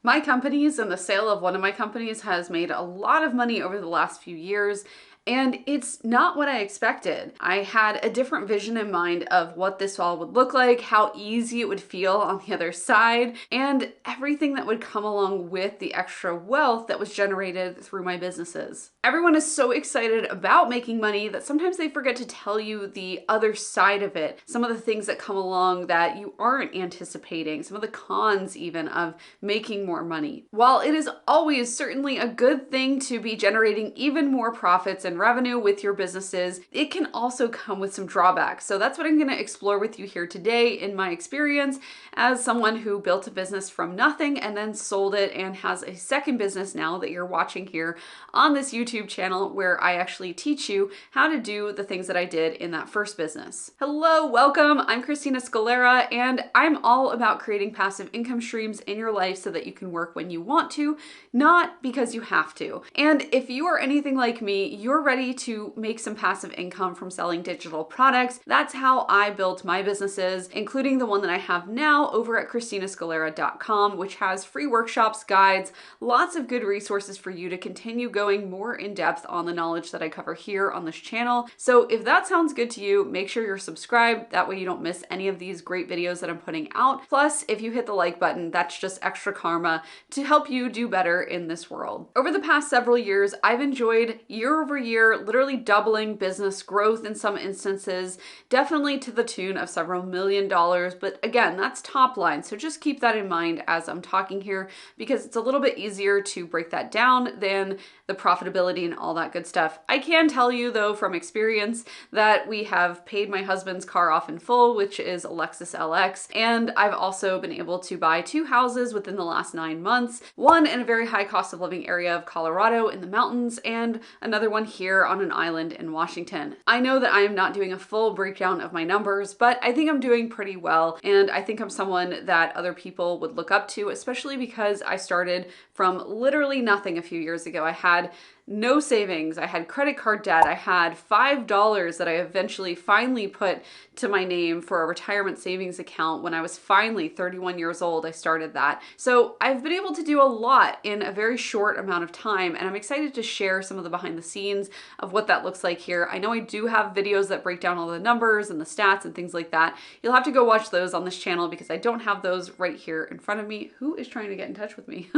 My companies and the sale of one of my companies has made a lot of money over the last few years. And it's not what I expected. I had a different vision in mind of what this all would look like, how easy it would feel on the other side, and everything that would come along with the extra wealth that was generated through my businesses. Everyone is so excited about making money that sometimes they forget to tell you the other side of it, some of the things that come along that you aren't anticipating, some of the cons even of making more money. While it is always certainly a good thing to be generating even more profits and revenue with your businesses, it can also come with some drawbacks. So that's what I'm going to explore with you here today in my experience as someone who built a business from nothing and then sold it and has a second business now that you're watching here on this YouTube channel where I actually teach you how to do the things that I did in that first business. Hello, welcome. I'm Christina Scalera, and I'm all about creating passive income streams in your life so that you can work when you want to, not because you have to. And if you are anything like me, you're ready to make some passive income from selling digital products. That's how I built my businesses, including the one that I have now over at christinascalera.com, which has free workshops, guides, lots of good resources for you to continue going more in depth on the knowledge that I cover here on this channel. So if that sounds good to you, make sure you're subscribed. That way you don't miss any of these great videos that I'm putting out. Plus, if you hit the like button, that's just extra karma to help you do better in this world. Over the past several years, I've enjoyed year over year, literally doubling business growth in some instances, definitely to the tune of several $1,000,000. But again, that's top line. So just keep that in mind as I'm talking here, because it's a little bit easier to break that down than the profitability and all that good stuff. I can tell you though from experience that we have paid my husband's car off in full, which is a Lexus LX. And I've also been able to buy 2 houses within the last 9 months, one in a very high cost of living area of Colorado in the mountains, and another one here on an island in Washington. I know that I am not doing a full breakdown of my numbers, but I think I'm doing pretty well. And I think I'm someone that other people would look up to, especially because I started from literally nothing a few years ago. I had no savings. I had credit card debt. I had $5 that I eventually finally put to my name for a retirement savings account when I was finally 31 years old. I started that. So I've been able to do a lot in a very short amount of time, and I'm excited to share some of the behind the scenes of what that looks like here. I know I do have videos that break down all the numbers and the stats and things like that. You'll have to go watch those on this channel because I don't have those right here in front of me. Who is trying to get in touch with me?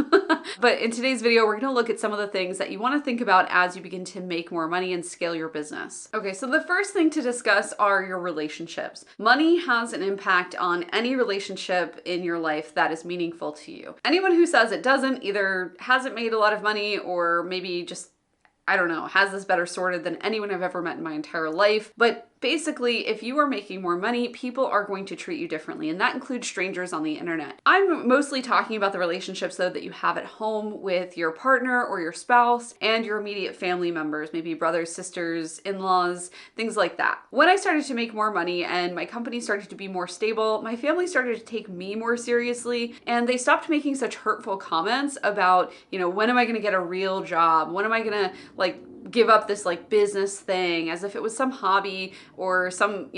But in today's video, we're going to look at some of the things that you want to think about as you begin to make more money and scale your business. Okay, so the first thing to discuss are your relationships. Money has an impact on any relationship in your life that is meaningful to you. Anyone who says it doesn't either hasn't made a lot of money or maybe just, I don't know, has this better sorted than anyone I've ever met in my entire life. But basically, if you are making more money, people are going to treat you differently, and that includes strangers on the internet. I'm mostly talking about the relationships, though, that you have at home with your partner or your spouse and your immediate family members, maybe brothers, sisters, in-laws, things like that. When I started to make more money and my company started to be more stable, my family started to take me more seriously, and they stopped making such hurtful comments about, when am I going to get a real job? When am I going to, give up this business thing, as if it was some hobby or some,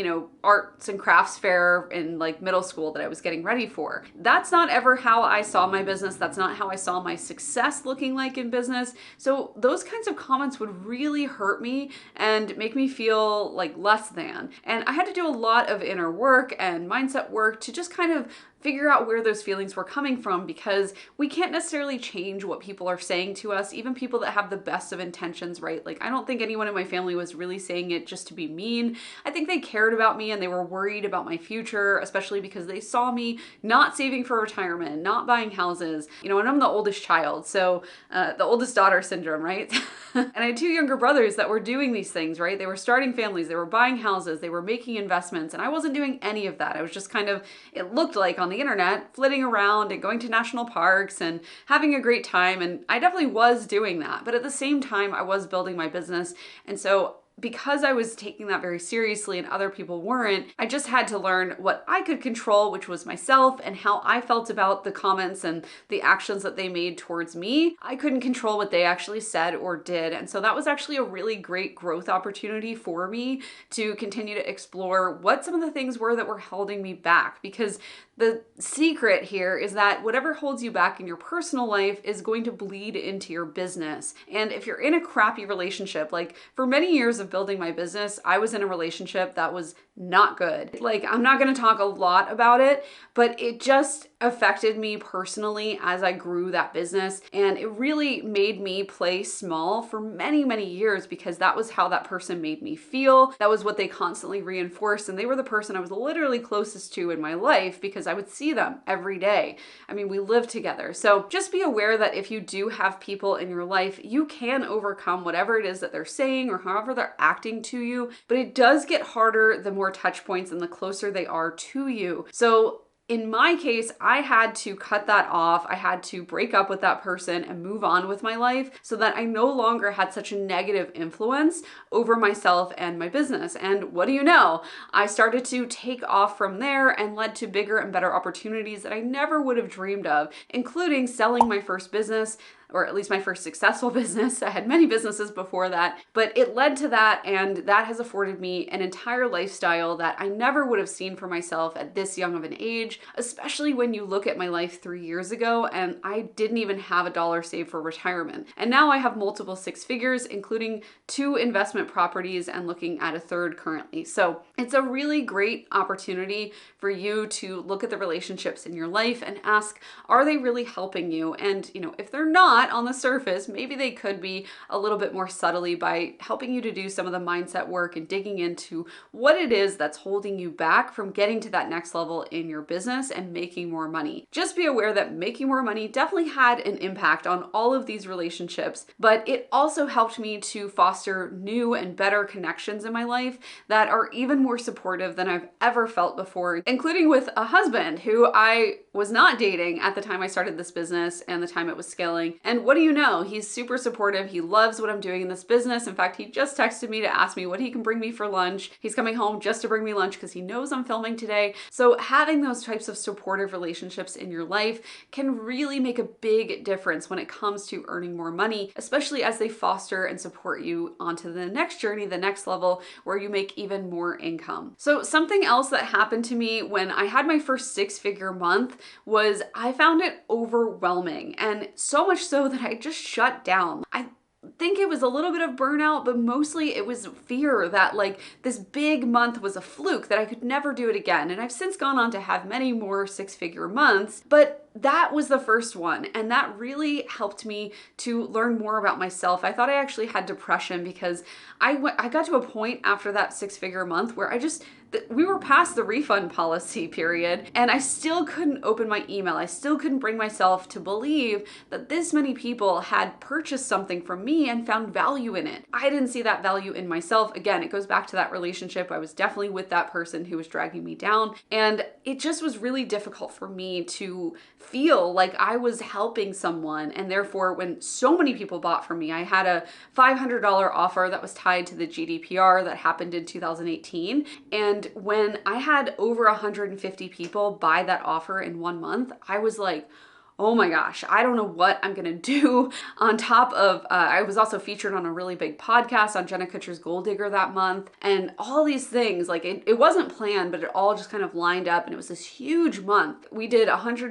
arts and crafts fair in middle school that I was getting ready for. That's not ever how I saw my business. That's not how I saw my success looking like in business. So those kinds of comments would really hurt me and make me feel like less than. And I had to do a lot of inner work and mindset work to just kind of figure out where those feelings were coming from, because we can't necessarily change what people are saying to us, even people that have the best of intentions, right? I don't think anyone in my family was really saying it just to be mean. I think they cared about me and they were worried about my future, especially because they saw me not saving for retirement, not buying houses, and I'm the oldest child, so the oldest daughter syndrome, right? And I had 2 younger brothers that were doing these things, right? They were starting families, they were buying houses, they were making investments, and I wasn't doing any of that. I was just kind of, it looked like on the internet, flitting around and going to national parks and having a great time. And I definitely was doing that. But at the same time, I was building my business. And so because I was taking that very seriously and other people weren't, I just had to learn what I could control, which was myself and how I felt about the comments and the actions that they made towards me. I couldn't control what they actually said or did. And so that was actually a really great growth opportunity for me to continue to explore what some of the things were that were holding me back. Because the secret here is that whatever holds you back in your personal life is going to bleed into your business. And if you're in a crappy relationship, like for many years of building my business, I was in a relationship that was not good. Like, I'm not going to talk a lot about it, but it just affected me personally as I grew that business. And it really made me play small for many, many years because that was how that person made me feel. That was what they constantly reinforced. And they were the person I was literally closest to in my life because I would see them every day. I mean, we lived together. So just be aware that if you do have people in your life, you can overcome whatever it is that they're saying or however they're acting to you. But it does get harder the more touch points and the closer they are to you. So in my case, I had to cut that off. I had to break up with that person and move on with my life so that I no longer had such a negative influence over myself and my business. And what do you know? I started to take off from there and led to bigger and better opportunities that I never would have dreamed of, including selling my first business, or at least my first successful business. I had many businesses before that, but it led to that, and that has afforded me an entire lifestyle that I never would have seen for myself at this young of an age, especially when you look at my life 3 years ago, and I didn't even have $1 saved for retirement. And now I have multiple six figures, including 2 investment properties and looking at a third currently. So it's a really great opportunity for you to look at the relationships in your life and ask, are they really helping you? And if they're not on the surface, maybe they could be a little bit more subtly by helping you to do some of the mindset work and digging into what it is that's holding you back from getting to that next level in your business and making more money. Just be aware that making more money definitely had an impact on all of these relationships, but it also helped me to foster new and better connections in my life that are even more supportive than I've ever felt before, including with a husband who I was not dating at the time I started this business and the time it was scaling. And what do you know? He's super supportive. He loves what I'm doing in this business. In fact, he just texted me to ask me what he can bring me for lunch. He's coming home just to bring me lunch because he knows I'm filming today. So having those types of supportive relationships in your life can really make a big difference when it comes to earning more money, especially as they foster and support you onto the next journey, the next level where you make even more income. So something else that happened to me when I had my first 6-figure month was I found it overwhelming, and so much so that I just shut down. I think it was a little bit of burnout, but mostly it was fear that like this big month was a fluke, that I could never do it again. And I've since gone on to have many more 6-figure months, but that was the first one, and that really helped me to learn more about myself. I thought I actually had depression because I got to a point after that 6-figure month where we were past the refund policy period, and I still couldn't open my email. I still couldn't bring myself to believe that this many people had purchased something from me and found value in it. I didn't see that value in myself. Again, it goes back to that relationship. I was definitely with that person who was dragging me down, and it just was really difficult for me to feel like I was helping someone. And therefore, when so many people bought from me, I had a $500 offer that was tied to the GDPR that happened in 2018. And when I had over 150 people buy that offer in 1 month, I was like, oh my gosh, I don't know what I'm gonna do. On top of, I was also featured on a really big podcast on Jenna Kutcher's Gold Digger that month, and all these things, like it wasn't planned, but it all just kind of lined up, and it was this huge month. We did almost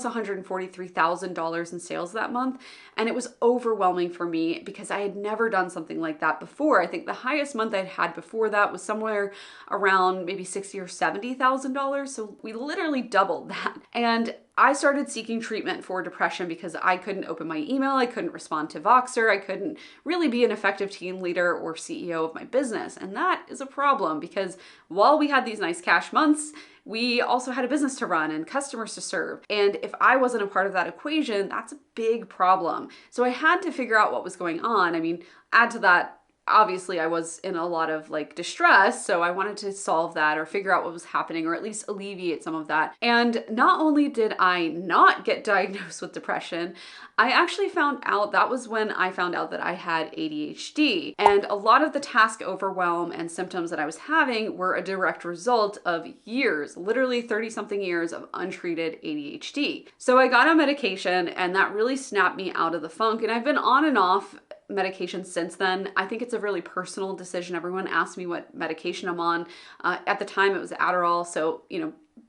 $143,000 in sales that month, and it was overwhelming for me because I had never done something like that before. I think the highest month I'd had before that was somewhere around maybe $60,000 or $70,000, so we literally doubled that. And I started seeking treatment for depression because I couldn't open my email, I couldn't respond to Voxer, I couldn't really be an effective team leader or CEO of my business. And that is a problem because while we had these nice cash months, we also had a business to run and customers to serve. And if I wasn't a part of that equation, that's a big problem. So I had to figure out what was going on. I mean, add to that obviously I was in a lot of like distress, so I wanted to solve that or figure out what was happening or at least alleviate some of that. And not only did I not get diagnosed with depression, I actually found out that was when I found out that I had ADHD. And a lot of the task overwhelm and symptoms that I was having were a direct result of years, literally 30 something years of untreated ADHD. So I got on medication and that really snapped me out of the funk. And I've been on and off medication since then. I think it's a really personal decision. Everyone asks me what medication I'm on. At the time it was Adderall, so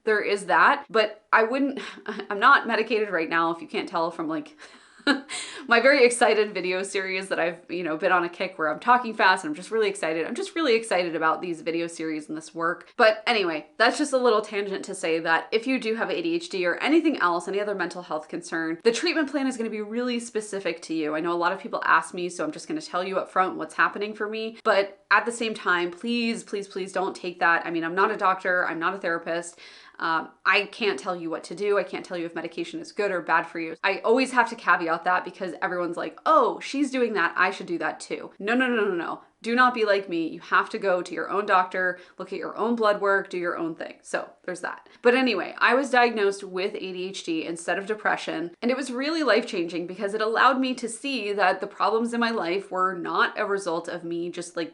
there is that, but I'm not medicated right now, if you can't tell from like my very excited video series that I've, been on a kick where I'm talking fast and I'm just really excited. I'm just really excited about these video series and this work. But anyway, that's just a little tangent to say that if you do have ADHD or anything else, any other mental health concern, the treatment plan is going to be really specific to you. I know a lot of people ask me, so I'm just going to tell you up front what's happening for me. But at the same time, please, please, please don't take that. I mean, I'm not a doctor. I'm not a therapist. I can't tell you what to do. I can't tell you if medication is good or bad for you. I always have to caveat that because everyone's like, oh, she's doing that, I should do that too. No, no, no, no, no. Do not be like me. You have to go to your own doctor, look at your own blood work, do your own thing. So there's that. But anyway, I was diagnosed with ADHD instead of depression, and it was really life-changing because it allowed me to see that the problems in my life were not a result of me just like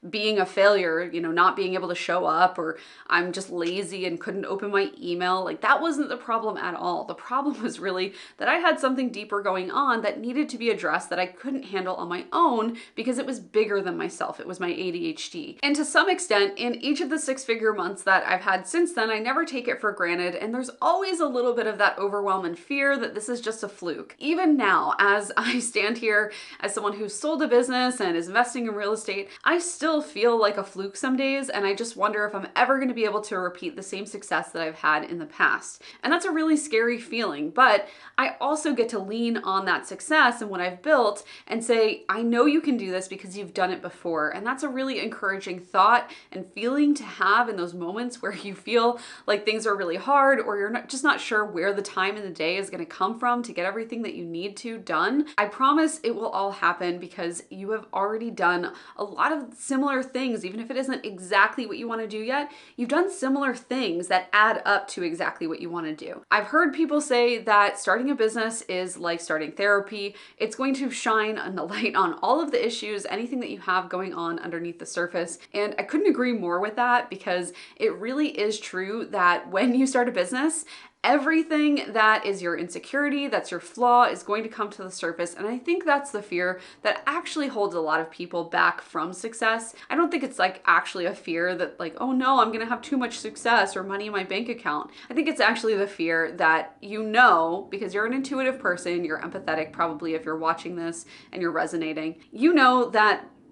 being a failure, not being able to show up, or I'm just lazy and couldn't open my email. Like that wasn't the problem at all. The problem was really that I had something deeper going on that needed to be addressed that I couldn't handle on my own because it was bigger than myself. It was my ADHD. And to some extent, in each of the 6-figure months that I've had since then, I never take it for granted. And there's always a little bit of that overwhelm and fear that this is just a fluke. Even now, as I stand here as someone who's sold a business and is investing in real estate, I still feel like a fluke some days, and I just wonder if I'm ever going to be able to repeat the same success that I've had in the past. And that's a really scary feeling, but I also get to lean on that success and what I've built and say, I know you can do this because you've done it before. And that's a really encouraging thought and feeling to have in those moments where you feel like things are really hard or you're just not sure where the time in the day is going to come from to get everything that you need to done. I promise it will all happen because you have already done a lot of similar things. Even if it isn't exactly what you want to do yet, you've done similar things that add up to exactly what you want to do. I've heard people say that starting a business is like starting therapy. It's going to shine a light on all of the issues, anything that you have going on underneath the surface. And I couldn't agree more with that because it really is true that when you start a business, everything that is your insecurity, that's your flaw, is going to come to the surface. And I think that's the fear that actually holds a lot of people back from success. I don't think it's like actually a fear that like, oh no, I'm gonna have too much success or money in my bank account. I think it's actually the fear that because you're an intuitive person, you're empathetic probably if you're watching this and you're resonating,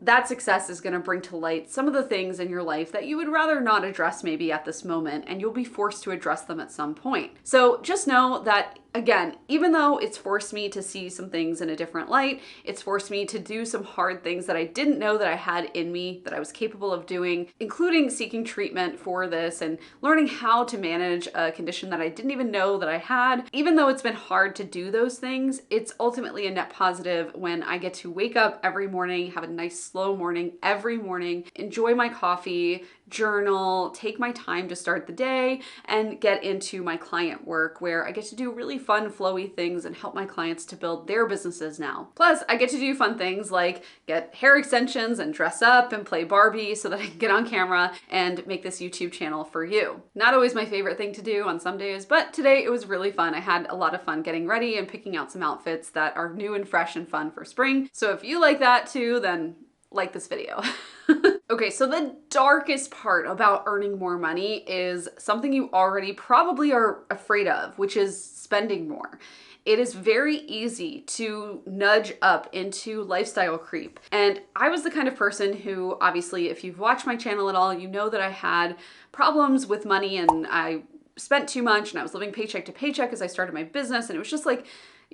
that success is going to bring to light some of the things in your life that you would rather not address maybe at this moment, and you'll be forced to address them at some point. So just know that, again, even though it's forced me to see some things in a different light, it's forced me to do some hard things that I didn't know that I had in me, that I was capable of doing, including seeking treatment for this and learning how to manage a condition that I didn't even know that I had. Even though it's been hard to do those things, it's ultimately a net positive when I get to wake up every morning, have a nice slow morning every morning, enjoy my coffee, journal, take my time to start the day, and get into my client work where I get to do really fun, flowy things and help my clients to build their businesses now. Plus, I get to do fun things like get hair extensions and dress up and play Barbie so that I can get on camera and make this YouTube channel for you. Not always my favorite thing to do on some days, but today it was really fun. I had a lot of fun getting ready and picking out some outfits that are new and fresh and fun for spring. So if you like that too, then like this video. Okay, so the darkest part about earning more money is something you already probably are afraid of, which is spending more. It is very easy to nudge up into lifestyle creep. And I was the kind of person who, obviously, if you've watched my channel at all, you know that I had problems with money and I spent too much and I was living paycheck to paycheck as I started my business. And it was just like,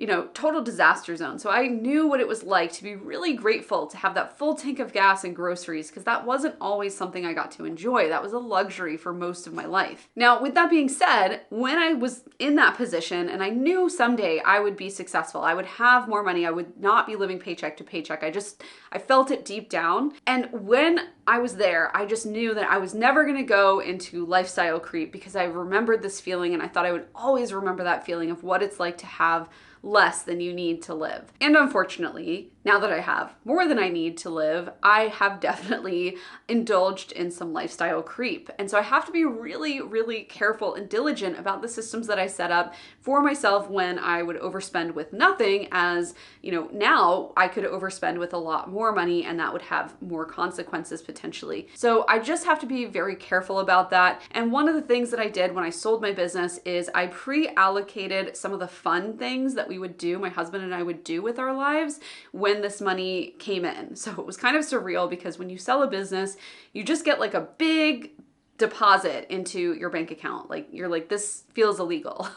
total disaster zone. So I knew what it was like to be really grateful to have that full tank of gas and groceries, because that wasn't always something I got to enjoy. That was a luxury for most of my life. Now, with that being said, when I was in that position and I knew someday I would be successful, I would have more money, I would not be living paycheck to paycheck. I felt it deep down. And when I was there, I just knew that I was never gonna go into lifestyle creep, because I remembered this feeling, and I thought I would always remember that feeling of what it's like to have less than you need to live. And unfortunately, now that I have more than I need to live, I have definitely indulged in some lifestyle creep. And so I have to be really, really careful and diligent about the systems that I set up for myself when I would overspend with nothing, as now I could overspend with a lot more money, and that would have more consequences potentially. So I just have to be very careful about that. And one of the things that I did when I sold my business is I pre-allocated some of the fun things that we would do, my husband and I would do with our lives when this money came in. So it was kind of surreal, because when you sell a business, you just get like a big deposit into your bank account. Like, you're like, this feels illegal.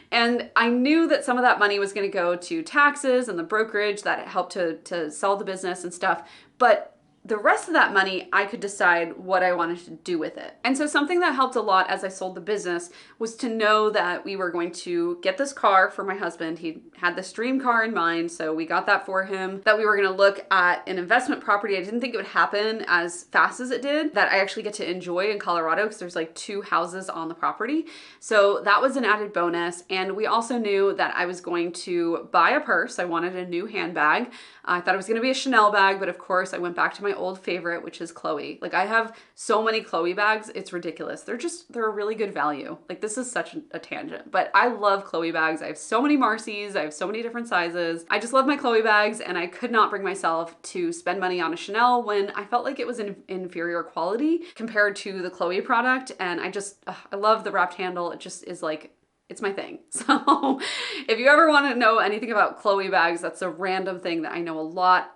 And I knew that some of that money was going to go to taxes and the brokerage that helped to sell the business and stuff. But the rest of that money, I could decide what I wanted to do with it. And so something that helped a lot as I sold the business was to know that we were going to get this car for my husband. He had this dream car in mind, so we got that for him. That we were gonna look at an investment property. I didn't think it would happen as fast as it did, that I actually get to enjoy in Colorado, because there's like 2 houses on the property. So that was an added bonus. And we also knew that I was going to buy a purse. I wanted a new handbag. I thought it was gonna be a Chanel bag, but of course I went back to my old favorite, which is Chloe. Like, I have so many Chloe bags, it's ridiculous. They're a really good value. Like, this is such a tangent, but I love Chloe bags. I have so many Marcy's, I have so many different sizes. I just love my Chloe bags, and I could not bring myself to spend money on a Chanel when I felt like it was an inferior quality compared to the Chloe product. And I love the wrapped handle. It just is like, it's my thing. So if you ever want to know anything about Chloe bags, that's a random thing that I know a lot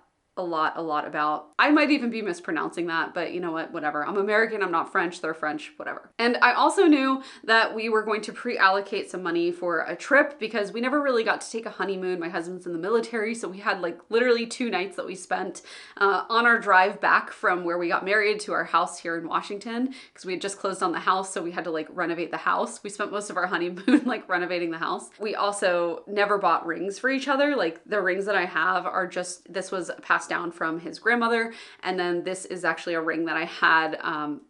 about. I might even be mispronouncing that, but you know what, whatever. I'm American, I'm not French, they're French, whatever. And I also knew that we were going to pre-allocate some money for a trip, because we never really got to take a honeymoon. My husband's in the military, so we had like literally 2 nights that we spent on our drive back from where we got married to our house here in Washington, because we had just closed on the house, so we had to like renovate the house. We spent most of our honeymoon like renovating the house. We also never bought rings for each other. Like, the rings that I have are just, this was passed down from his grandmother, and then this is actually a ring that I had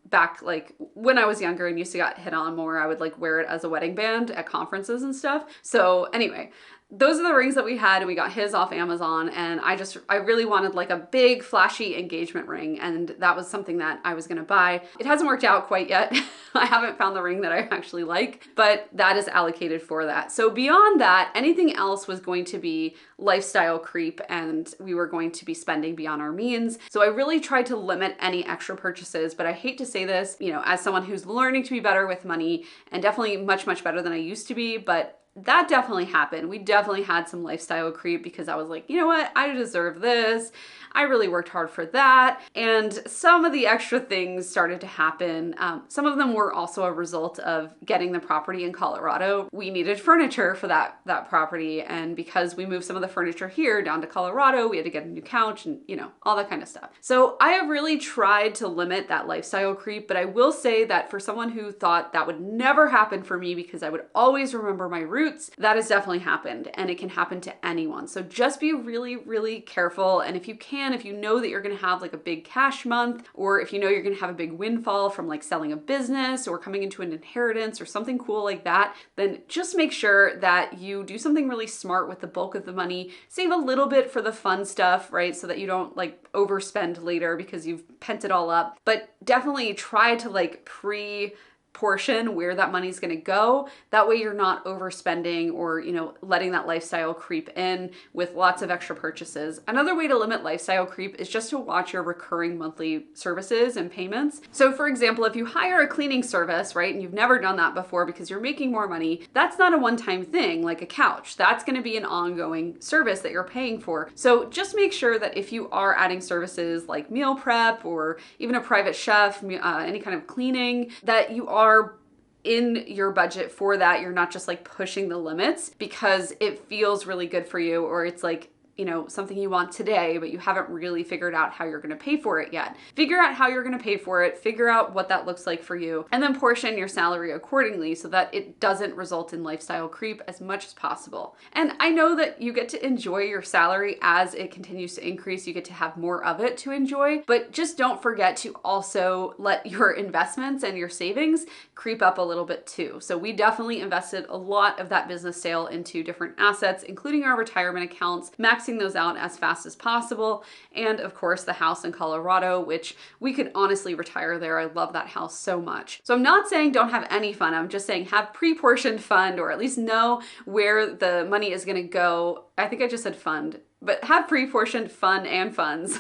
back like when I was younger and used to get hit on more. I would like wear it as a wedding band at conferences and stuff. So anyway, those are the rings that we had, and we got his off Amazon, and I really wanted like a big flashy engagement ring, and that was something that I was gonna buy. It hasn't worked out quite yet. I haven't found the ring that I actually like, but that is allocated for that. So beyond that, anything else was going to be lifestyle creep, and we were going to be spending beyond our means. So I really tried to limit any extra purchases, but I hate to say this, as someone who's learning to be better with money, and definitely much, much better than I used to be, but that definitely happened. We definitely had some lifestyle creep, because I was like, you know what? I deserve this. I really worked hard for that. And some of the extra things started to happen. Some of them were also a result of getting the property in Colorado. We needed furniture for that property. And because we moved some of the furniture here down to Colorado, we had to get a new couch and, all that kind of stuff. So I have really tried to limit that lifestyle creep, but I will say that for someone who thought that would never happen for me because I would always remember my roots, that has definitely happened, and it can happen to anyone. So just be really, really careful. And if you know that you're gonna have like a big cash month, or if you know you're gonna have a big windfall from like selling a business or coming into an inheritance or something cool like that, then just make sure that you do something really smart with the bulk of the money. Save a little bit for the fun stuff, right? So that you don't like overspend later because you've pent it all up. But definitely try to like portion where that money's going to go. That way you're not overspending or, letting that lifestyle creep in with lots of extra purchases. Another way to limit lifestyle creep is just to watch your recurring monthly services and payments. So for example, if you hire a cleaning service, right, and you've never done that before because you're making more money, that's not a one-time thing like a couch. That's going to be an ongoing service that you're paying for. So just make sure that if you are adding services like meal prep or even a private chef, any kind of cleaning, that you are in your budget for that. You're not just like pushing the limits because it feels really good for you, or it's like, you know, something you want today, but you haven't really figured out how you're going to pay for it yet. Figure out how you're going to pay for it, figure out what that looks like for you, and then portion your salary accordingly so that it doesn't result in lifestyle creep as much as possible. And I know that you get to enjoy your salary as it continues to increase. You get to have more of it to enjoy, but just don't forget to also let your investments and your savings creep up a little bit too. So we definitely invested a lot of that business sale into different assets, including our retirement accounts, maxing those out as fast as possible. And of course, the house in Colorado, which we could honestly retire there. I love that house so much. So I'm not saying don't have any fun. I'm just saying have pre-portioned fund, or at least know where the money is going to go. I think I just said fund, but have pre-portioned fun and funds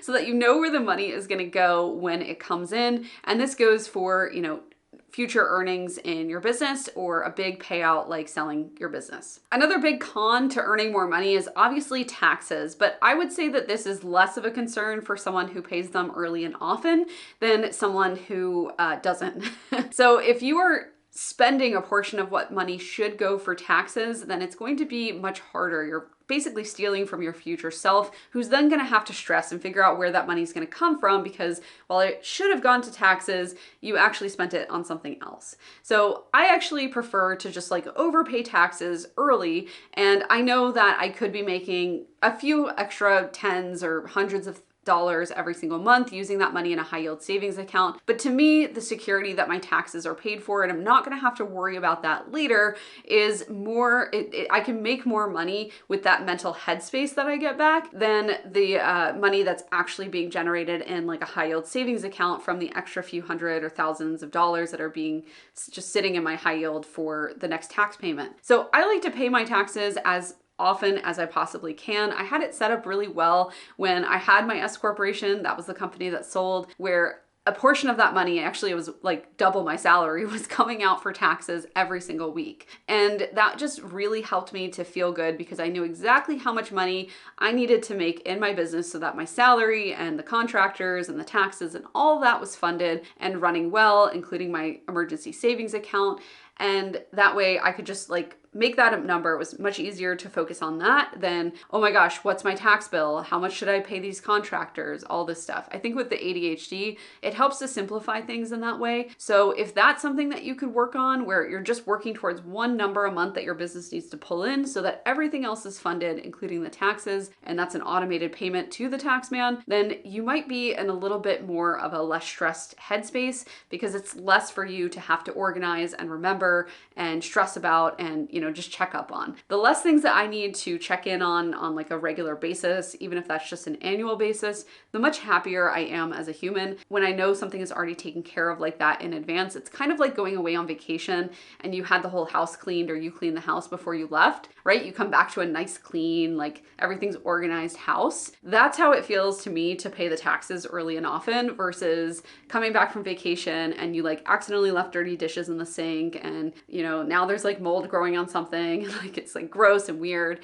so that you know where the money is going to go when it comes in. And this goes for, you know, future earnings in your business or a big payout like selling your business. Another big con to earning more money is obviously taxes, but I would say that this is less of a concern for someone who pays them early and often than someone who doesn't. So if you are spending a portion of what money should go for taxes, then it's going to be much harder. You're basically stealing from your future self, who's then going to have to stress and figure out where that money is going to come from, because while it should have gone to taxes, you actually spent it on something else. So I actually prefer to just like overpay taxes early. And I know that I could be making a few extra tens or hundreds of dollars every single month using that money in a high yield savings account. But to me, the security that my taxes are paid for, and I'm not going to have to worry about that later, is more, I can make more money with that mental headspace that I get back than the money that's actually being generated in like a high yield savings account from the extra few hundred or thousands of dollars that are being just sitting in my high yield for the next tax payment. So I like to pay my taxes as often as I possibly can. I had it set up really well when I had my S corporation. That was the company that sold, where a portion of that money, actually it was like double my salary, was coming out for taxes every single week. And that just really helped me to feel good because I knew exactly how much money I needed to make in my business so that my salary and the contractors and the taxes and all that was funded and running well, including my emergency savings account. And that way I could just like make that a number. It was much easier to focus on that than, oh my gosh, what's my tax bill? How much should I pay these contractors? All this stuff. I think with the ADHD, it helps to simplify things in that way. So if that's something that you could work on, where you're just working towards one number a month that your business needs to pull in so that everything else is funded, including the taxes, and that's an automated payment to the tax man, then you might be in a little bit more of a less stressed headspace because it's less for you to have to organize and remember and stress about and, you know, just check up on. The less things that I need to check in on like a regular basis, even if that's just an annual basis, the much happier I am as a human when I know something is already taken care of like that in advance. It's kind of like going away on vacation and you had the whole house cleaned, or you cleaned the house before you left, right? You come back to a nice, clean, like everything's organized house. That's how it feels to me to pay the taxes early and often versus coming back from vacation and you like accidentally left dirty dishes in the sink and, you know, now there's like mold growing on something, like it's like gross and weird.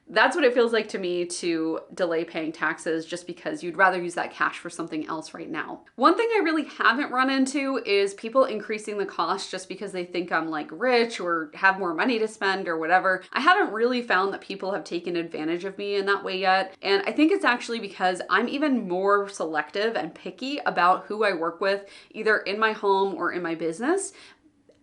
That's what it feels like to me to delay paying taxes, just because you'd rather use that cash for something else right now. One thing I really haven't run into is people increasing the cost just because they think I'm like rich or have more money to spend or whatever. I haven't really found that people have taken advantage of me in that way yet. And I think it's actually because I'm even more selective and picky about who I work with, either in my home or in my business.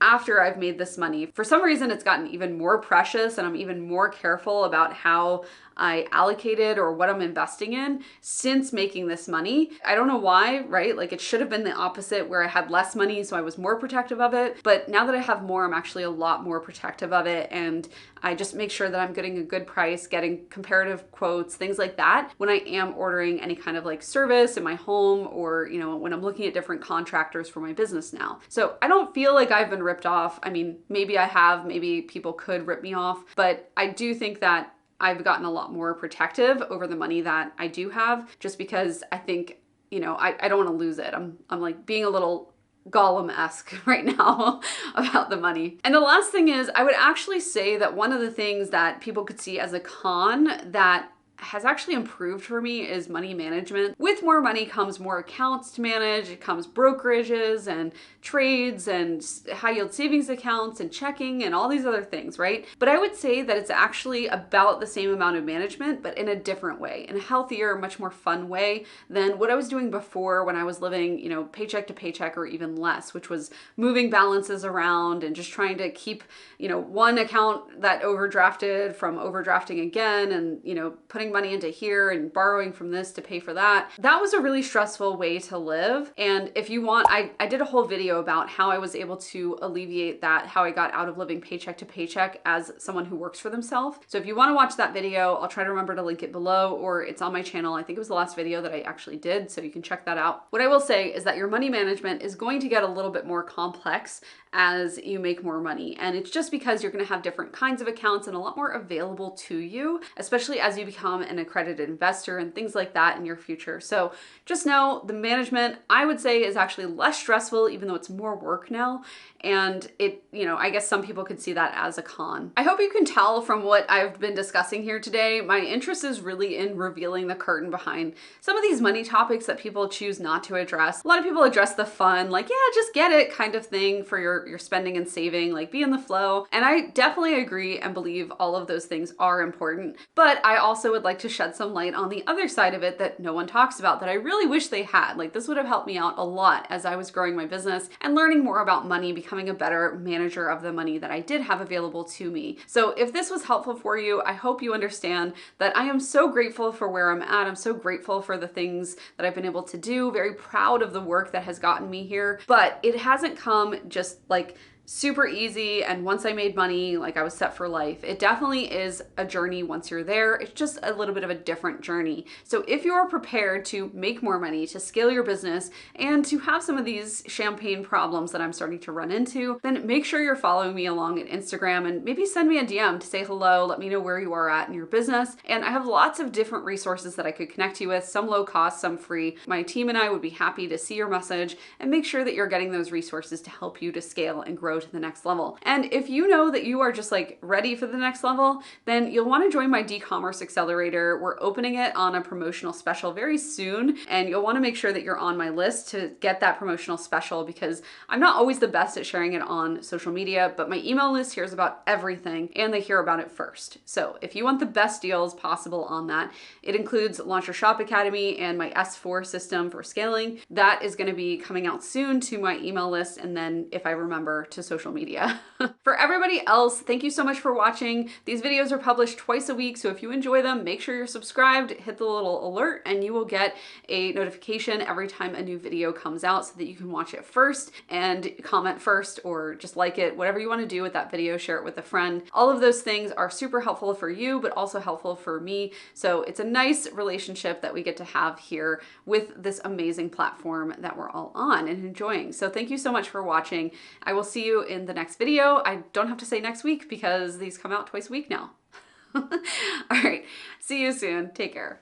After I've made this money, for some reason, it's gotten even more precious and I'm even more careful about how I allocate it or what I'm investing in since making this money. I don't know why, right? Like it should have been the opposite where I had less money, so I was more protective of it. But now that I have more, I'm actually a lot more protective of it. And I just make sure that I'm getting a good price, getting comparative quotes, things like that when I am ordering any kind of like service in my home or, you know, when I'm looking at different contractors for my business now. So I don't feel like I've been ripped off. I mean, maybe I have, maybe people could rip me off, but I do think that I've gotten a lot more protective over the money that I do have, just because I think, you know, I don't want to lose it. I'm like being a little Gollum-esque right now about the money. And the last thing is, I would actually say that one of the things that people could see as a con that has actually improved for me is money management. With more money comes more accounts to manage. It comes brokerages and trades and high yield savings accounts and checking and all these other things, right? But I would say that it's actually about the same amount of management, but in a different way, in a healthier, much more fun way than what I was doing before when I was living, you know, paycheck to paycheck or even less, which was moving balances around and just trying to keep, you know, one account that overdrafted from overdrafting again and, you know, putting money into here and borrowing from this to pay for that. That was a really stressful way to live. And if you want, I did a whole video about how I was able to alleviate that, how I got out of living paycheck to paycheck as someone who works for themselves. So if you want to watch that video, I'll try to remember to link it below, or it's on my channel. I think it was the last video that I actually did, so you can check that out. What I will say is that your money management is going to get a little bit more complex as you make more money. And it's just because you're going to have different kinds of accounts and a lot more available to you, especially as you become an accredited investor and things like that in your future. So just know the management, I would say, is actually less stressful, even though it's more work now. And it, you know, I guess some people could see that as a con. I hope you can tell from what I've been discussing here today, my interest is really in revealing the curtain behind some of these money topics that people choose not to address. A lot of people address the fun, like, yeah, just get it kind of thing for your spending and saving, like be in the flow. And I definitely agree and believe all of those things are important. But I also would like to shed some light on the other side of it that no one talks about that I really wish they had. Like this would have helped me out a lot as I was growing my business and learning more about money, becoming a better manager of the money that I did have available to me. So if this was helpful for you, I hope you understand that I am so grateful for where I'm at. I'm so grateful for the things that I've been able to do, very proud of the work that has gotten me here, but it hasn't come just like super easy and once I made money, like I was set for life. It definitely is a journey once you're there. It's just a little bit of a different journey. So if you are prepared to make more money, to scale your business, and to have some of these champagne problems that I'm starting to run into, then make sure you're following me along at Instagram and maybe send me a DM to say hello, let me know where you are at in your business. And I have lots of different resources that I could connect you with, some low cost, some free. My team and I would be happy to see your message and make sure that you're getting those resources to help you to scale and grow to the next level. And if you know that you are just like ready for the next level, then you'll want to join my e-commerce accelerator. We're opening it on a promotional special very soon, and you'll want to make sure that you're on my list to get that promotional special because I'm not always the best at sharing it on social media, but my email list hears about everything and they hear about it first. So if you want the best deals possible on that, it includes Launch Your Shop Academy and my S4 system for scaling. That is going to be coming out soon to my email list, and then if I remember, to social media. For everybody else, thank you so much for watching. These videos are published twice a week, so if you enjoy them, make sure you're subscribed, hit the little alert, and you will get a notification every time a new video comes out so that you can watch it first and comment first, or just like it, whatever you want to do with that video, share it with a friend. All of those things are super helpful for you, but also helpful for me. So it's a nice relationship that we get to have here with this amazing platform that we're all on and enjoying. So thank you so much for watching. I will see you in the next video. I don't have to say next week because these come out twice a week now. All right, see you soon. Take care.